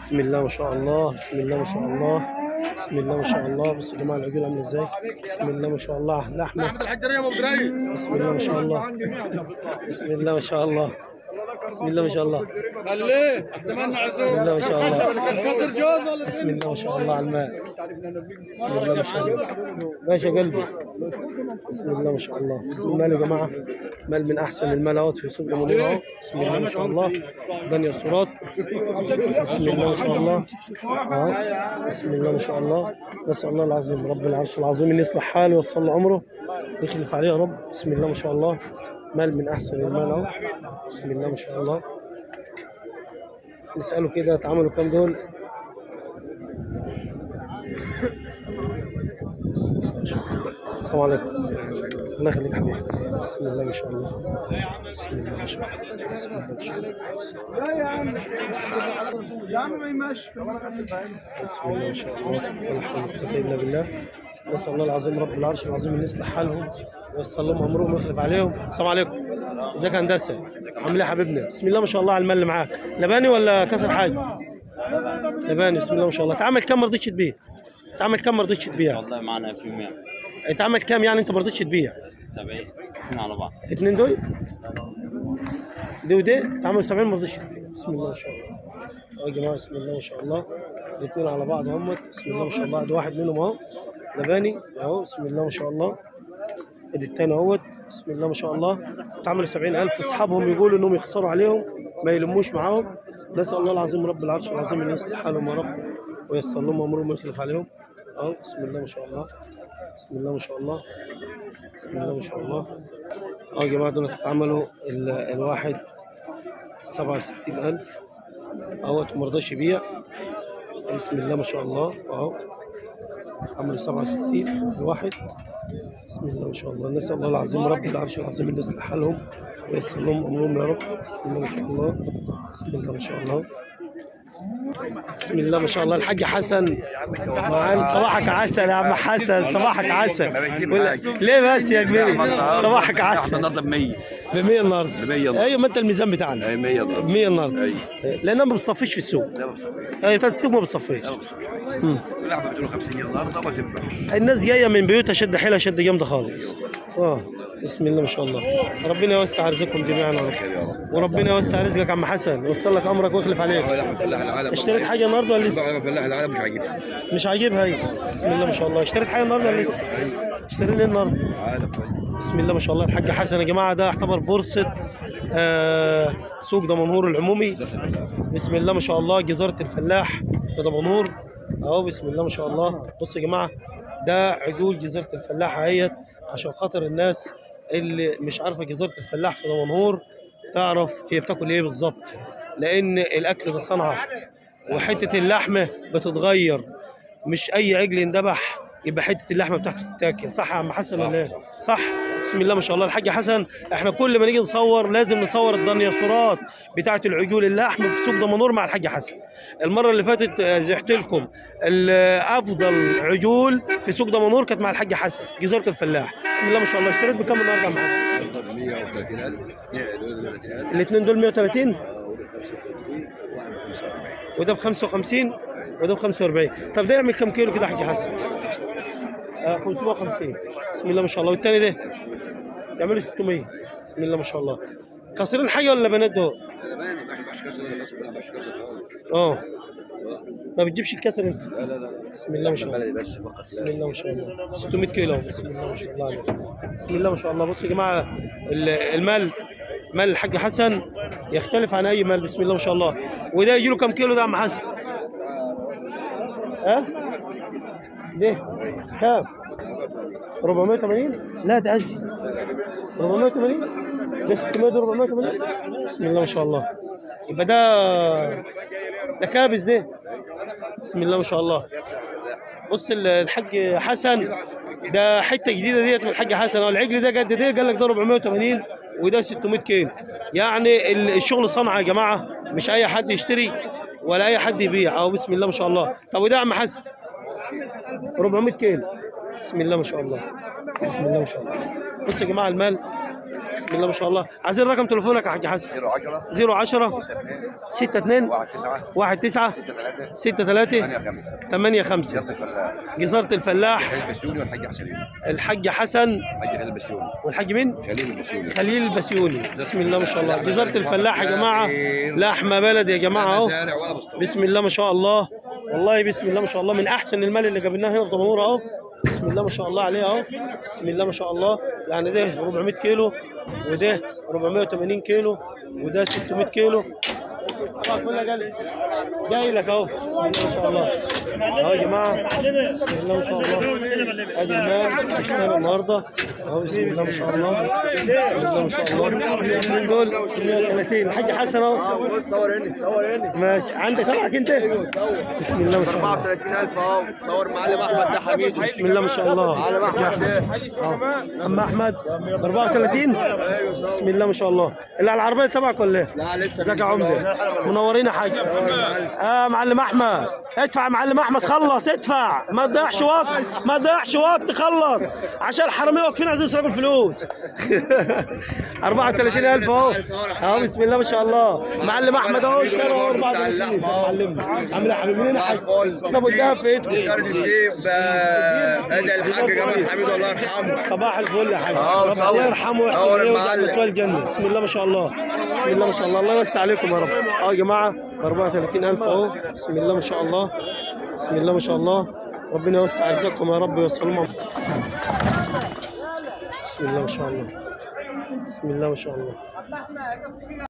بسم الله ما شاء الله، بسم الله ما شاء الله، بسم الله ما شاء الله. بصوا يا جماعه العجول عامله ازاي. بسم الله ما شاء الله. لحمه. بسم الله ما شاء الله. بسم الله ما شاء الله. بسم الله ما شاء الله. خليه اتمنى عزوم. بسم الله ما شاء الله. كسر جوز ولا بسم الله ما شاء الله على الماء. بسم الله ما شاء الله. ماشي يا قلبي. بسم الله ما شاء الله. بسم الله يا جماعه، مال من احسن المال اهوت في سوق المنور اهو. بسم الله ما شاء الله. بني الصورات. بسم الله ما شاء الله. اهو. بسم الله ما شاء الله. نسال الله العظيم رب العرش العظيم ان يصلح حاله ويوصل له عمره ويخلف عليه يا رب. بسم الله ما شاء الله. مال من احسن المال اهو. بسم الله ما شاء الله. نساله كده اتعملوا كام دول. السلام عليكم. الله يخليك حبيبي. بسم الله ما شاء الله. بسم الله ما شاء الله. بسم الله ما شاء الله. يا عم ما يمشي. بسم الله ما شاء الله. ولا حول ولا قوة إلا بالله. نسأل الله العظيم رب العرش العظيم ان يصلح حالهم وييسر لهم امرهم ويخلف عليهم. السلام عليكم. ازيك يا هندسه؟ عامل ايه يا حبيبنا؟ بسم الله ما شاء الله على المال اللي معاك. لباني ولا كسر حاجه؟ لباني. بسم الله ما شاء الله. اتعمل كام ما رضيتش تبيع؟ اتعمل كام ما رضيتش تبيع؟ والله معنا في 100 اتعمل كام يعني انت ما رضيتش تبيع؟ 70 اثنين على بعض. الاثنين دول؟ دي ودي اتعملوا 70 ما رضيتش تبيع. بسم الله ما شاء الله. يا جماعه بسم الله ما شاء الله. الاثنين على بعض هم. بسم الله ما شاء الله. ادي واحد منهم اهو لباني اهو. بسم الله ما شاء الله. ادي الثاني اهوت. بسم الله ما شاء الله. اتعملوا 70,000. اصحابهم يقولوا انهم يخسروا عليهم ما يلموش معاهم. نسال الله العظيم رب العرش العظيم ان يصلح حالهم يا رب وييسر لهم امرهم ويخلف عليهم اهو. بسم الله ما شاء الله. بسم الله ما شاء الله. بسم الله ما شاء الله. يا جماعه دول اتعملوا الواحد 67,000 اهوت ما رضاش يبيع. بسم الله ما شاء الله اهو. عملوا 67 الواحد. بسم الله ما شاء الله. نسأل الله العظيم رب العرش العظيم ان يصلح حالهم وييسر لهم امرهم يا رب. بسم الله ما شاء الله. بسم الله ما شاء الله. بسم الله ما شاء الله. الحاج حسن معانا. صباحك عسل يا عم حسن. صباحك عسل. ليه بس يا كبير؟ صباحك عسل. النهارده ب 100 ب 100 النهارده. ب 100 ايوه ما انت الميزان بتاعنا. اي 100 ب 100 النهارده. اي لانها ما بتصفيش في السوق. لا بصفي ايوه بتاعت السوق ما بتصفيش. لا بصفي اللحمه ب 250 النهارده ما تنفعش. الناس جايه من بيوتها شد حيلها شد جامده خالص. بسم الله ما شاء الله. ربنا يوسع رزقكم جميعا يا رب. وربنا يوسع رزقك يا عم حسن ويوصل لك امرك ويخلف عليك. فلاح العالم اشتريت حاجه النهارده ولا لسه؟ فلاح العالم مش عاجبني. مش عاجبها هي. بسم الله ما شاء الله. اشتريت حاجه النهارده ولا لسه؟ اشتريت ايه النهارده؟ بسم الله ما شاء الله. الحاج حسن يا جماعه ده يعتبر بورصه سوق دمنهور العمومي. بسم الله ما شاء الله. جزيره الفلاح في دمنهور اهو. بسم الله ما شاء الله. بصوا يا جماعه ده عجول جزيره الفلاح اهيت عشان خاطر الناس اللي مش عارفه جزيره الفلاح في دمنهور تعرف هي بتاكل ايه بالظبط. لان الاكل ده صنعه وحته اللحمه بتتغير. مش اي عجل يندبح يبقى حته اللحمه بتاعته تتاكل. صح يا عم حسن ولا ايه؟ صح. بسم الله ما شاء الله. الحاج حسن احنا كل ما نيجي نصور لازم نصور الديناصورات بتاعه العجول اللحم في سوق دمنهور مع الحاج حسن. المره اللي فاتت زحت لكم افضل عجول في سوق دمنهور كانت مع الحاج حسن جزيره الفلاح. بسم الله ما شاء الله. اشتريت بكام النهارده يا عم حسن؟ 130,000 الاثنين دول 130 وده ب 55 وده ب 45. طب ده يعمل كم كيلو كده يا حاج حسن؟ 550. بسم الله ما شاء الله. والثاني ده يعملوا 600. بسم الله ما شاء الله. كسرين حاجه ولا بنات دول؟ ما بتجيبش الكسر انت؟ لا بسم الله ما شاء الله. بس فقط. بسم الله ما شاء الله. 600 كيلو. بسم الله ما شاء الله عليك. بسم الله ما شاء الله. بصوا يا جماعه المال مال الحاج حسن يختلف عن اي مال. بسم الله ما شاء الله. وده يجي له كم كيلو ده يا عم حسن؟ ده كام؟ 480؟ لا ده ازيد. 480 ده 600 ده 480. بسم الله ما شاء الله. يبقى ده كابس ده. بسم الله ما شاء الله. بص الحاج حسن ده حته جديده ديت من الحاج حسن. العجل ده قد ده قال لك ده 480 وده 600 كيلو. يعني الشغل صنعه يا جماعه مش اي حد يشتري ولا اي حد يبيع. او بسم الله ما شاء الله. طب وده يا عم حسن 400 كيلو. بسم الله ما شاء الله. بسم الله ما شاء الله. بصوا يا جماعه المال بسم الله ما شاء الله. عايزين رقم تليفونك يا حاج حسن. 010 62 19 63 85 جزارة الفلاح. البسيوني والحاج حسن. الحاج حسن الحاج خليل البسيوني. والحاج مين؟ خليل البسيوني. خليل البسيوني. بسم الله ما شاء الله. جزارة الفلاح يا جماعة، لحمة بلد يا جماعة اهو. بسم الله ما شاء الله، والله بسم الله ما شاء الله، من احسن المال اللي جبناه هنا في دمنهور اهو. بسم الله ما شاء الله عليه اهو. بسم الله ما شاء الله. يعني ده 400 كيلو وده 480 كيلو وده 600 كيلو. طبعا كلها جاي لك اهو. بسم الله ما شاء الله اهو يا جماعه. بسم الله ما شاء الله. ادي المال اشتغل النهارده اهو. بسم الله ما شاء الله. بسم الله ما شاء الله. دول 130. الحاج حسن اهو. صور هنا ماشي. عندك تبعك انت؟ بسم الله ما شاء الله. 34000 اهو. صور معلم احمد ده حميد. بسم الله ما شاء الله. معلم احمد عم احمد ب 34. بسم الله ما شاء الله. اللي على العربيه تبعك ولا ايه؟ لا لسه. ازيك يا عمده؟ منورين يا حاج. معلم احمد ادفع. معلم احمد خلص ادفع، ما تضيعش وقت، ما تضيعش وقت، خلص عشان الحراميه واقفين عايزين يسرقوا الفلوس. 34,000 اهو اهو. بسم الله ما شاء الله. معلم احمد اهو اشترى 34. معلمنا عامل ايه يا حبيبي؟ منين يا حاج؟ طب والدهب في ايدكم. الجيب ادعي الحاج جمال حميد الله يرحمه. صباح الفل يا حاج. الله يرحمه ويحسن اليه ويجعل مسواه الجنه. بسم الله ما شاء الله. بسم الله ما شاء الله. الله يوسع عليكم يا رب. يا جماعه 34,000 اهو. بسم الله ما شاء الله. بسم الله ما شاء الله. ربنا يوسع رزقكم يا رب ويوصلهم. بسم الله ما شاء الله. بسم الله ما شاء الله.